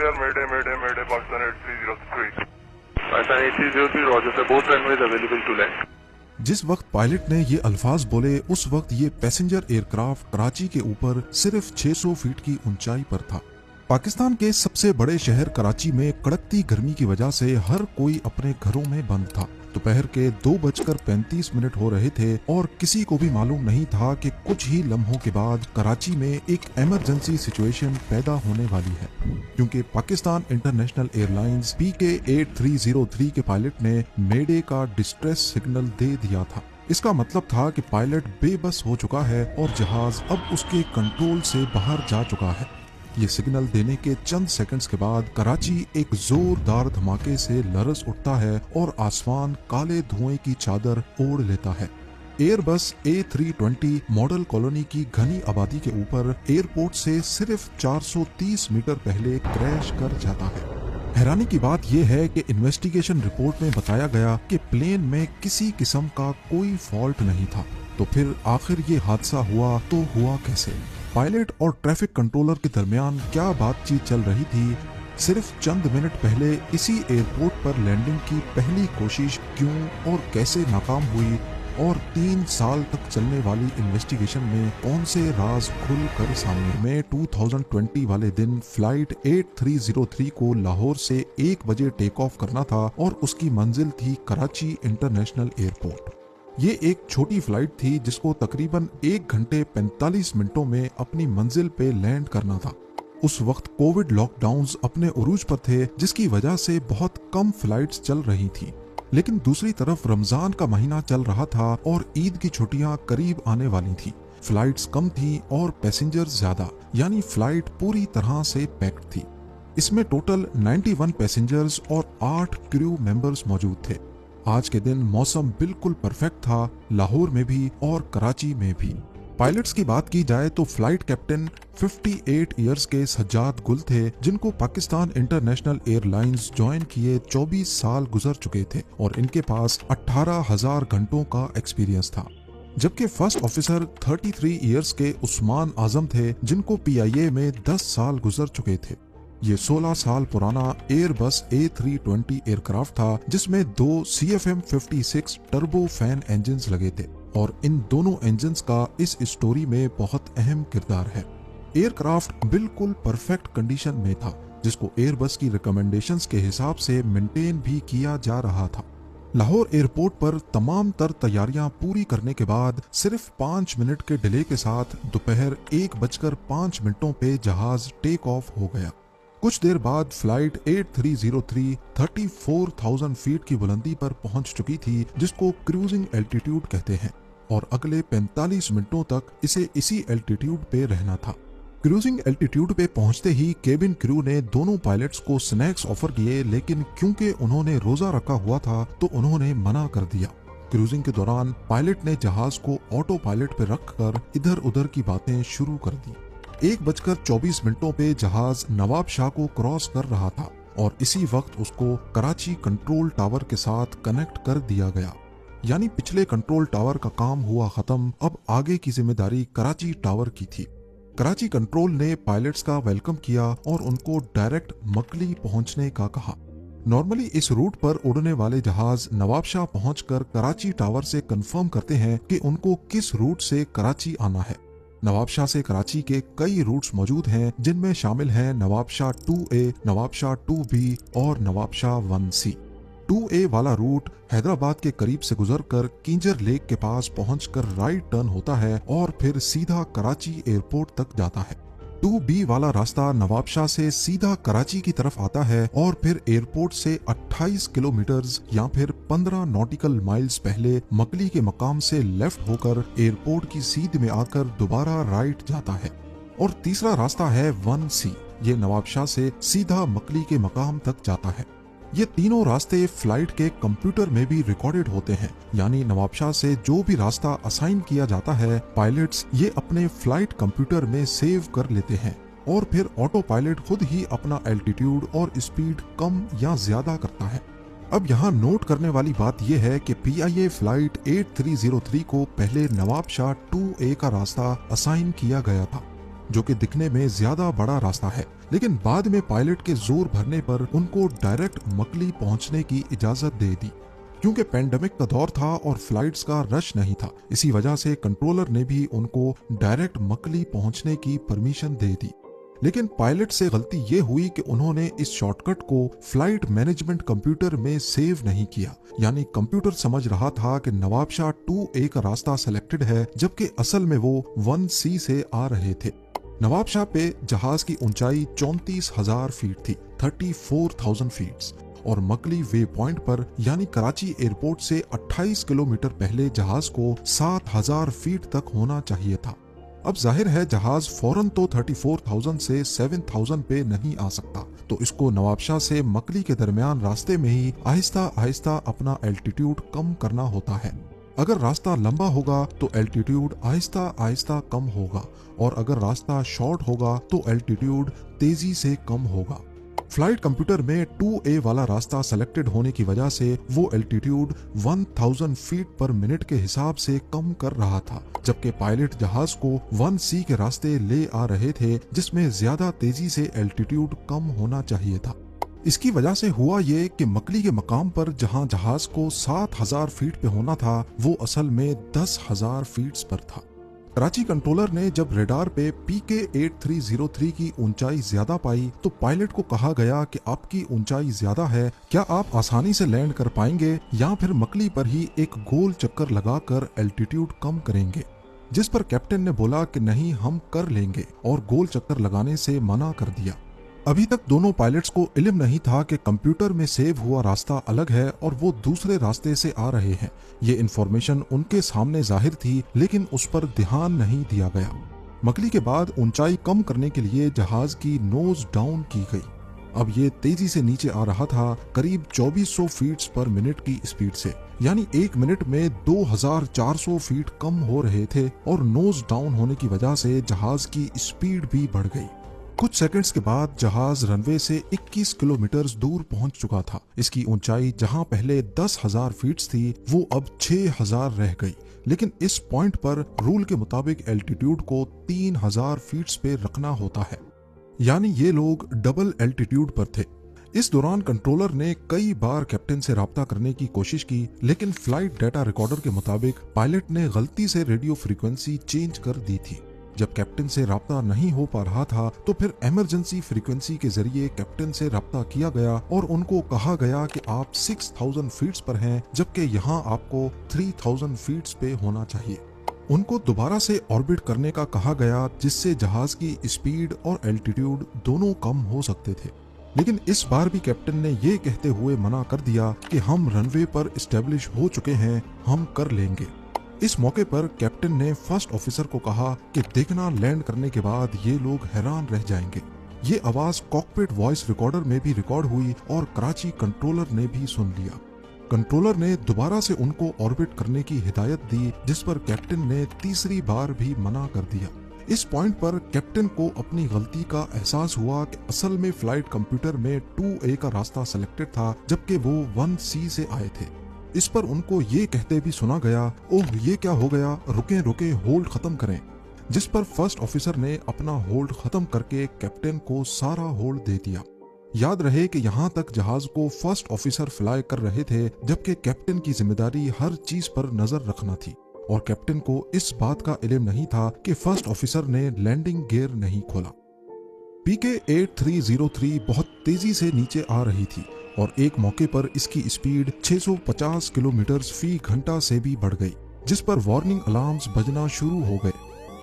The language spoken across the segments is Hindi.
Clear, Mayday, Mayday, Mayday, Pakistan 8303. Pakistan 8303, Roger sir, both runways available to land. जिस वक्त पायलट ने ये अल्फाज बोले उस वक्त ये पैसेंजर एयरक्राफ्ट कराची के ऊपर सिर्फ 600 फीट की ऊंचाई पर था। पाकिस्तान के सबसे बड़े शहर कराची में कड़कती गर्मी की वजह से हर कोई अपने घरों में बंद था। दोपहर के 2:35 हो रहे थे और किसी को भी मालूम नहीं था कि कुछ ही लम्हों के बाद कराची में एक इमरजेंसी सिचुएशन पैदा होने वाली है, क्योंकि पाकिस्तान इंटरनेशनल एयरलाइंस PK 8303 के पायलट ने मेडे का डिस्ट्रेस सिग्नल दे दिया था। इसका मतलब था कि पायलट बेबस हो चुका है और जहाज अब उसके कंट्रोल से बाहर जा चुका है। ये सिग्नल देने के चंद सेकंड्स के बाद कराची एक जोरदार धमाके से लरस उठता है और आसमान काले धुएं की चादर ओढ़ लेता है। एयरबस A320 मॉडल कॉलोनी की घनी आबादी के ऊपर एयरपोर्ट से सिर्फ 430 मीटर पहले क्रैश कर जाता है। हैरानी की बात यह है कि इन्वेस्टिगेशन रिपोर्ट में बताया गया कि प्लेन में किसी किस्म का कोई फॉल्ट नहीं था। तो फिर आखिर ये हादसा हुआ तो हुआ कैसे? पायलट और ट्रैफिक कंट्रोलर के दरमियान क्या बातचीत चल रही थी? सिर्फ चंद मिनट पहले इसी एयरपोर्ट पर लैंडिंग की पहली कोशिश क्यों और कैसे नाकाम हुई? और 3 साल तक चलने वाली इन्वेस्टिगेशन में कौन से राज खुल कर सामने? में 2020 वाले दिन फ्लाइट 8303 को लाहौर से 1 बजे टेक ऑफ करना था और उसकी मंजिल थी कराची इंटरनेशनल एयरपोर्ट। ये एक छोटी फ्लाइट थी जिसको तकरीबन 1 घंटे 45 मिनटों में अपनी मंजिल पे लैंड करना था। उस वक्त कोविड लॉकडाउन्स अपने उरूज पर थे, जिसकी वजह से बहुत कम फ्लाइट्स चल रही थी। लेकिन दूसरी तरफ रमजान का महीना चल रहा था और ईद की छुट्टियां करीब आने वाली थी। फ्लाइट्स कम थी और पैसेंजर ज्यादा, यानी फ्लाइट पूरी तरह से पैक्ड थी। इसमें टोटल 91 पैसेंजर्स और 8 क्रू मेंबर्स मौजूद थे। आज के दिन मौसम बिल्कुल परफेक्ट था, लाहौर में भी और कराची में भी। पायलट्स की बात की जाए तो फ्लाइट कैप्टन 58 इयर्स के सज्जाद गुल थे, जिनको पाकिस्तान इंटरनेशनल एयरलाइंस ज्वाइन किए 24 साल गुजर चुके थे और इनके पास 18,000 घंटों का एक्सपीरियंस था। जबकि फर्स्ट ऑफिसर 33 इयर्स के उस्मान आजम थे, जिनको PIA में 10 साल गुजर चुके थे। ये 16 साल पुराना एयरबस A320 एयरक्राफ्ट था, जिसमें 2 CFM56 टर्बो फैन इंजन्स लगे थे और इन दोनों इंजन्स का इस स्टोरी में बहुत अहम किरदार है। एयरक्राफ्ट बिल्कुल परफेक्ट कंडीशन में था, जिसको एयरबस की रिकमेंडेशंस के हिसाब से मेंटेन भी किया जा रहा था। लाहौर एयरपोर्ट पर तमाम तर तैयारियां पूरी करने के बाद सिर्फ 5 मिनट के डिले के साथ दोपहर 1:05 पे जहाज टेक ऑफ हो गया। कुछ देर बाद फ्लाइट 8303 34,000 फीट की बुलंदी पर पहुंच चुकी थी, जिसको क्रूजिंग एल्टीट्यूड कहते हैं, और अगले 45 मिनटों तक इसे इसी एल्टीट्यूड पे रहना था। क्रूजिंग एल्टीट्यूड पे पहुंचते ही केबिन क्रू ने दोनों पायलट्स को स्नैक्स ऑफर किए, लेकिन क्योंकि उन्होंने रोजा रखा हुआ था तो उन्होंने मना कर दिया। क्रूजिंग के दौरान पायलट ने जहाज को ऑटो पायलट पे रखकर इधर उधर की बातें शुरू कर दी। 1:24 पे जहाज नवाब शाह को क्रॉस कर रहा था और इसी वक्त उसको कराची कंट्रोल टावर के साथ कनेक्ट कर दिया गया। यानी पिछले कंट्रोल टावर का काम हुआ खत्म, अब आगे की जिम्मेदारी कराची टावर की थी। कराची कंट्रोल ने पायलट्स का वेलकम किया और उनको डायरेक्ट मकली पहुंचने का कहा। नॉर्मली इस रूट पर उड़ने वाले जहाज नवाबशाह पहुंचकर कराची टावर से कंफर्म करते हैं कि उनको किस रूट से कराची आना है। नवाबशाह से कराची के कई रूट्स मौजूद हैं, जिनमें शामिल हैं नवाबशाह 2A, नवाबशाह 2B और नवाबशाह 1C। 2A वाला रूट हैदराबाद के करीब से गुजरकर किंजर लेक के पास पहुंचकर राइट टर्न होता है और फिर सीधा कराची एयरपोर्ट तक जाता है। 2B वाला रास्ता नवाबशाह से सीधा कराची की तरफ आता है और फिर एयरपोर्ट से 28 किलोमीटर्स या फिर 15 नॉटिकल माइल्स पहले मकली के मकाम से लेफ्ट होकर एयरपोर्ट की सीध में आकर दोबारा राइट जाता है। और तीसरा रास्ता है 1C, ये नवाबशाह से सीधा मकली के मकाम तक जाता है। ये तीनों रास्ते फ्लाइट के कंप्यूटर में भी रिकॉर्डेड होते हैं, यानी नवाबशाह से जो भी रास्ता असाइन किया जाता है पायलट्स ये अपने फ्लाइट कंप्यूटर में सेव कर लेते हैं और फिर ऑटो पायलट खुद ही अपना एल्टीट्यूड और स्पीड कम या ज्यादा करता है। अब यहाँ नोट करने वाली बात यह है कि PIA फ्लाइट 8303 को पहले नवाबशाह 2A का रास्ता असाइन किया गया था। जो कि दिखने में ज्यादा बड़ा रास्ता है, लेकिन बाद में पायलट के जोर भरने पर उनको डायरेक्ट मकली पहुंचने की इजाजत दे दी। क्योंकि पेंडेमिक का दौर था और फ्लाइट्स का रश नहीं था, इसी वजह से कंट्रोलर ने भी उनको डायरेक्ट मकली पहुंचने की परमिशन दे दी। लेकिन पायलट से गलती ये हुई कि उन्होंने इस शॉर्टकट को फ्लाइट मैनेजमेंट कंप्यूटर में सेव नहीं किया। यानी कंप्यूटर समझ रहा था कि नवाबशाह 2A का रास्ता सेलेक्टेड है, जबकि असल में वो 1C से आ रहे थे। नवाबशाह पे जहाज की ऊंचाई 34,000 फीट थी, 34,000 फीट्स, और मकली वे पॉइंट पर यानी कराची एयरपोर्ट से 28 किलोमीटर पहले जहाज को 7,000 फीट तक होना चाहिए था। अब जाहिर है जहाज फौरन तो 34,000 से 7,000 पे नहीं आ सकता, तो इसको नवाबशाह से मकली के दरमियान रास्ते में ही आहिस्ता आहिस्ता अपना एल्टीट्यूड कम करना होता है। अगर रास्ता लंबा होगा तो एल्टीट्यूड आहिस्ता आहिस्ता कम होगा, और अगर रास्ता शॉर्ट होगा तो एल्टीट्यूड तेजी से कम होगा। फ्लाइट कंप्यूटर में 2A वाला रास्ता सेलेक्टेड होने की वजह से वो एल्टीट्यूड 1000 फीट पर मिनट के हिसाब से कम कर रहा था, जबकि पायलट जहाज को 1C के रास्ते ले आ रहे थे, जिसमें ज्यादा तेजी से एल्टीट्यूड कम होना चाहिए था। इसकी वजह से हुआ ये कि मकली के मकाम पर जहां जहाज को 7,000 फीट पे होना था, वो असल में 10,000 फीट पर था। कराची कंट्रोलर ने जब रेडार पे PK-8303 की ऊंचाई ज्यादा पाई तो पायलट को कहा गया कि आपकी ऊंचाई ज्यादा है, क्या आप आसानी से लैंड कर पाएंगे या फिर मकली पर ही एक गोल चक्कर लगाकर एल्टीट्यूड कम करेंगे। जिस पर कैप्टन ने बोला कि नहीं, हम कर लेंगे, और गोल चक्कर लगाने से मना कर दिया। अभी तक दोनों पायलट्स को इल्म नहीं था कि कंप्यूटर में सेव हुआ रास्ता अलग है और वो दूसरे रास्ते से आ रहे हैं। ये इन्फॉर्मेशन उनके सामने जाहिर थी, लेकिन उस पर ध्यान नहीं दिया गया। मकली के बाद ऊंचाई कम करने के लिए जहाज की नोज डाउन की गई। अब ये तेजी से नीचे आ रहा था, करीब 2400 फीट पर मिनट की स्पीड से, यानी 1 मिनट में 2400 फीट कम हो रहे थे, और नोज डाउन होने की वजह से जहाज की स्पीड भी बढ़ गई। कुछ सेकंड्स के बाद जहाज रनवे से 21 किलोमीटर दूर पहुंच चुका था। इसकी ऊंचाई जहां पहले 10,000 फीट थी, वो अब 6,000 रह गई। लेकिन इस पॉइंट पर रूल के मुताबिक एल्टीट्यूड को 3,000 फीट पे रखना होता है, यानी ये लोग डबल एल्टीट्यूड पर थे। इस दौरान कंट्रोलर ने कई बार कैप्टन से राब्ता करने की कोशिश की, लेकिन फ्लाइट डाटा रिकॉर्डर के मुताबिक पायलट ने गलती से रेडियो फ्रीक्वेंसी चेंज कर दी थी। जब कैप्टन से राब्ता नहीं हो पा रहा था तो फिर इमरजेंसी फ्रीक्वेंसी के जरिए कैप्टन से राब्ता किया गया और उनको कहा गया कि आप 6,000 फीट पर हैं, जबकि यहाँ आपको 3,000 फीट पे होना चाहिए। उनको दोबारा से ऑर्बिट करने का कहा गया, जिससे जहाज की स्पीड और एल्टीट्यूड दोनों कम हो सकते थे। लेकिन इस बार भी कैप्टन ने ये कहते हुए मना कर दिया कि हम रनवे पर एस्टेब्लिश हो चुके हैं, हम कर लेंगे। इस मौके पर कैप्टन ने फर्स्ट ऑफिसर को कहा कि देखना, लैंड करने के बाद ये लोग हैरान रह जाएंगे। ये आवाज कॉकपिट वॉइस रिकॉर्डर में भी रिकॉर्ड हुई और कराची कंट्रोलर ने भी सुन लिया। कंट्रोलर ने दोबारा से उनको ऑर्बिट करने की हिदायत दी, जिस पर कैप्टन ने तीसरी बार भी मना कर दिया। इस पॉइंट पर कैप्टन को अपनी गलती का एहसास हुआ कि असल में फ्लाइट कंप्यूटर में 2A का रास्ता सिलेक्टेड था, जबकि वो 1C से आए थे। इस पर उनको ये कहते भी सुना गया, ओह ये क्या हो गया, रुके रुके, होल्ड खत्म करें। जिस पर फर्स्ट ऑफिसर ने अपना होल्ड खत्म करके कैप्टन को सारा होल्ड दे दिया। याद रहे कि यहाँ तक जहाज को फर्स्ट ऑफिसर फ्लाई कर रहे थे, जबकि कैप्टन की जिम्मेदारी हर चीज पर नजर रखना थी, और कैप्टन को इस बात का इल्म नहीं था कि फर्स्ट ऑफिसर ने लैंडिंग गियर नहीं खोला। PK-8303 बहुत तेजी से नीचे आ रही थी और एक मौके पर इसकी स्पीड 650 किलोमीटर फी घंटा से भी बढ़ गई, जिस पर वार्निंग अलार्म्स बजना शुरू हो गए।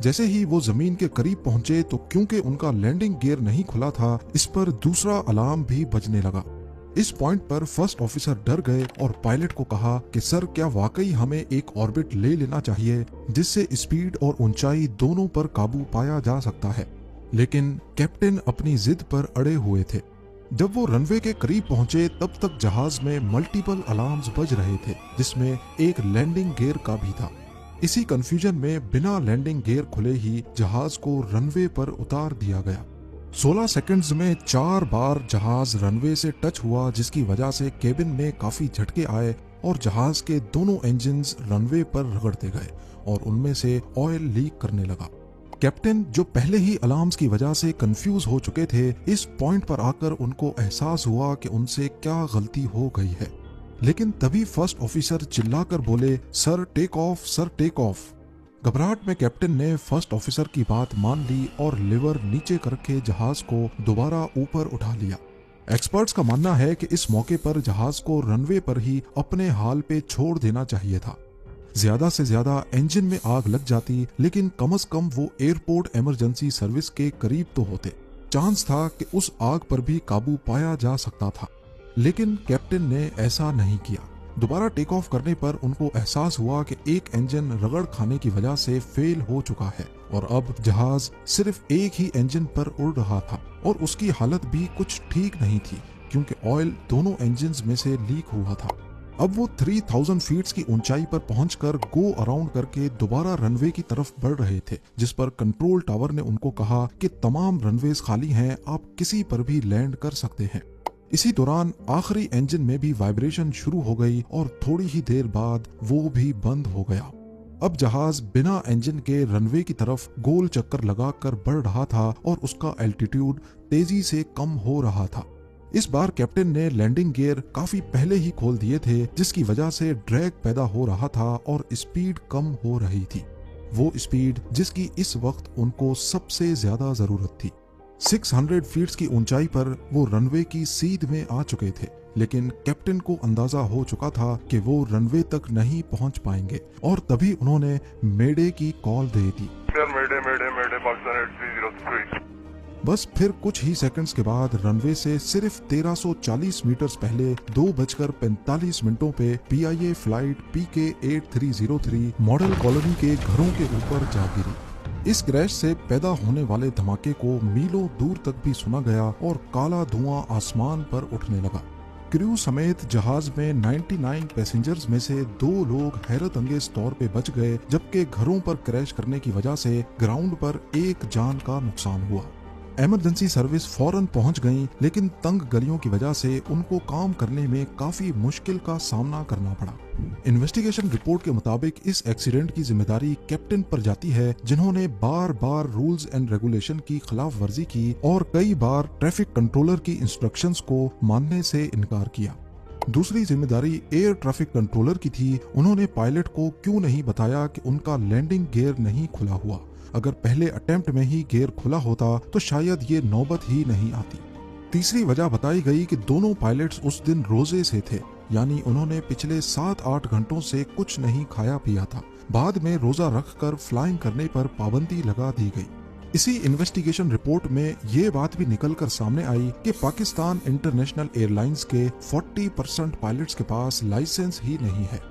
जैसे ही वो जमीन के करीब पहुंचे तो क्योंकि उनका लैंडिंग गियर नहीं खुला था, इस पर दूसरा अलार्म भी बजने लगा। इस पॉइंट पर फर्स्ट ऑफिसर डर गए और पायलट को कहा कि सर, क्या वाकई हमें एक ऑर्बिट ले लेना चाहिए जिससे स्पीड और ऊंचाई दोनों पर काबू पाया जा सकता है। लेकिन कैप्टन अपनी जिद पर अड़े हुए थे। जब वो रनवे के करीब पहुंचे तब तक जहाज में मल्टीपल अलार्म्स बज रहे थे, जिसमें एक लैंडिंग गियर का भी था। इसी कंफ्यूजन में बिना लैंडिंग गियर खुले ही जहाज को रनवे पर उतार दिया गया। 16 सेकंड्स में 4 बार जहाज रनवे से टच हुआ, जिसकी वजह से केबिन में काफी झटके आए और जहाज के दोनों इंजन्स रनवे पर रगड़ते गए और उनमें से ऑयल लीक करने लगा। कैप्टन, जो पहले ही अलार्म्स की वजह से कंफ्यूज हो चुके थे, इस पॉइंट पर आकर उनको एहसास हुआ कि उनसे क्या गलती हो गई है। लेकिन तभी फर्स्ट ऑफिसर चिल्लाकर बोले, sir take off, sir take off. घबराहट में कैप्टन ने फर्स्ट ऑफिसर की बात मान ली और लिवर नीचे करके जहाज को दोबारा ऊपर उठा लिया। एक्सपर्ट्स का मानना है कि इस मौके पर जहाज को रनवे पर ही अपने हाल पे छोड़ देना चाहिए था। ज्यादा से ज्यादा इंजन में आग लग जाती, लेकिन कम से कम वो एयरपोर्ट इमरजेंसी सर्विस के करीब तो होते। चांस था कि उस आग पर भी काबू पाया जा सकता था, लेकिन कैप्टन ने ऐसा नहीं किया। दोबारा टेक ऑफ करने पर उनको एहसास हुआ कि एक इंजन रगड़ खाने की वजह से फेल हो चुका है और अब जहाज सिर्फ एक ही इंजन पर उड़ रहा था और उसकी हालत भी कुछ ठीक नहीं थी, क्योंकि ऑयल दोनों इंजन्स में से लीक हुआ था। अब वो 3000 फीट की ऊंचाई पर पहुंचकर गो अराउंड करके दोबारा रनवे की तरफ बढ़ रहे थे, जिस पर कंट्रोल टावर ने उनको कहा कि तमाम रनवेज खाली हैं, आप किसी पर भी लैंड कर सकते हैं। इसी दौरान आखिरी इंजन में भी वाइब्रेशन शुरू हो गई और थोड़ी ही देर बाद वो भी बंद हो गया। अब जहाज बिना इंजन के रनवे की तरफ गोल चक्कर लगाकर बढ़ रहा था और उसका एल्टीट्यूड तेजी से कम हो रहा था। इस बार कैप्टन ने लैंडिंग गियर काफी पहले ही खोल दिए थे, जिसकी वजह से ड्रैग पैदा हो रहा था और स्पीड कम हो रही थी, वो स्पीड जिसकी इस वक्त उनको सबसे ज्यादा जरूरत थी। 600 फीट की ऊंचाई पर वो रनवे की सीध में आ चुके थे, लेकिन कैप्टन को अंदाजा हो चुका था कि वो रनवे तक नहीं पहुंच पाएंगे और तभी उन्होंने मेडे की कॉल दे दी। मेडे मेडे मेडे पाकिस्तान 8303। बस फिर कुछ ही सेकंड्स के बाद रनवे से सिर्फ 1340 मीटर्स पहले 2:45 पे PIA flight PK 8303 model colony के घरों के ऊपर जा गिरी। इस क्रैश से पैदा होने वाले धमाके को मीलों दूर तक भी सुना गया और काला धुआं आसमान पर उठने लगा। क्रू समेत जहाज में 99 पैसेंजर्स में से 2 लोग हैरत अंगेज तौर पे बच गए, जबकि घरों पर क्रैश करने की वजह से ग्राउंड पर एक जान का नुकसान हुआ। इमरजेंसी सर्विस फौरन पहुंच गई, लेकिन तंग गलियों की वजह से उनको काम करने में काफी मुश्किल का सामना करना पड़ा। इन्वेस्टिगेशन रिपोर्ट के मुताबिक इस एक्सीडेंट की जिम्मेदारी कैप्टन पर जाती है, जिन्होंने बार बार रूल्स एंड रेगुलेशन की खिलाफ वर्जी की और कई बार ट्रैफिक कंट्रोलर की इंस्ट्रक्शंस को मानने से इनकार किया। दूसरी जिम्मेदारी एयर ट्रैफिक कंट्रोलर की थी। उन्होंने पायलट को क्यों नहीं बताया कि उनका लैंडिंग गियर नहीं खुला हुआ। अगर पहले अटेम्प्ट में ही गियर खुला होता तो शायद ये नौबत ही नहीं आती। तीसरी वजह बताई गई कि दोनों पायलट्स उस दिन रोजे से थे, यानी उन्होंने पिछले 7-8 घंटों से कुछ नहीं खाया पिया था। बाद में रोजा रखकर फ्लाइंग करने पर पाबंदी लगा दी गई। इसी इन्वेस्टिगेशन रिपोर्ट में ये बात भी निकलकर सामने आई कि पाकिस्तान इंटरनेशनल एयरलाइंस के 40% पायलट्स के पास लाइसेंस ही नहीं है।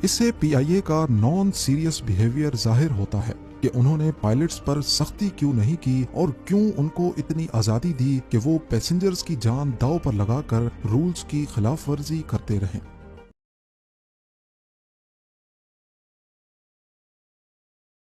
इससे PIA का नॉन सीरियस बिहेवियर जाहिर होता है कि उन्होंने पायलट्स पर सख्ती क्यों नहीं की और क्यों उनको इतनी आजादी दी कि वो पैसेंजर्स की जान दांव पर लगाकर रूल्स की खिलाफ वर्जी करते रहें।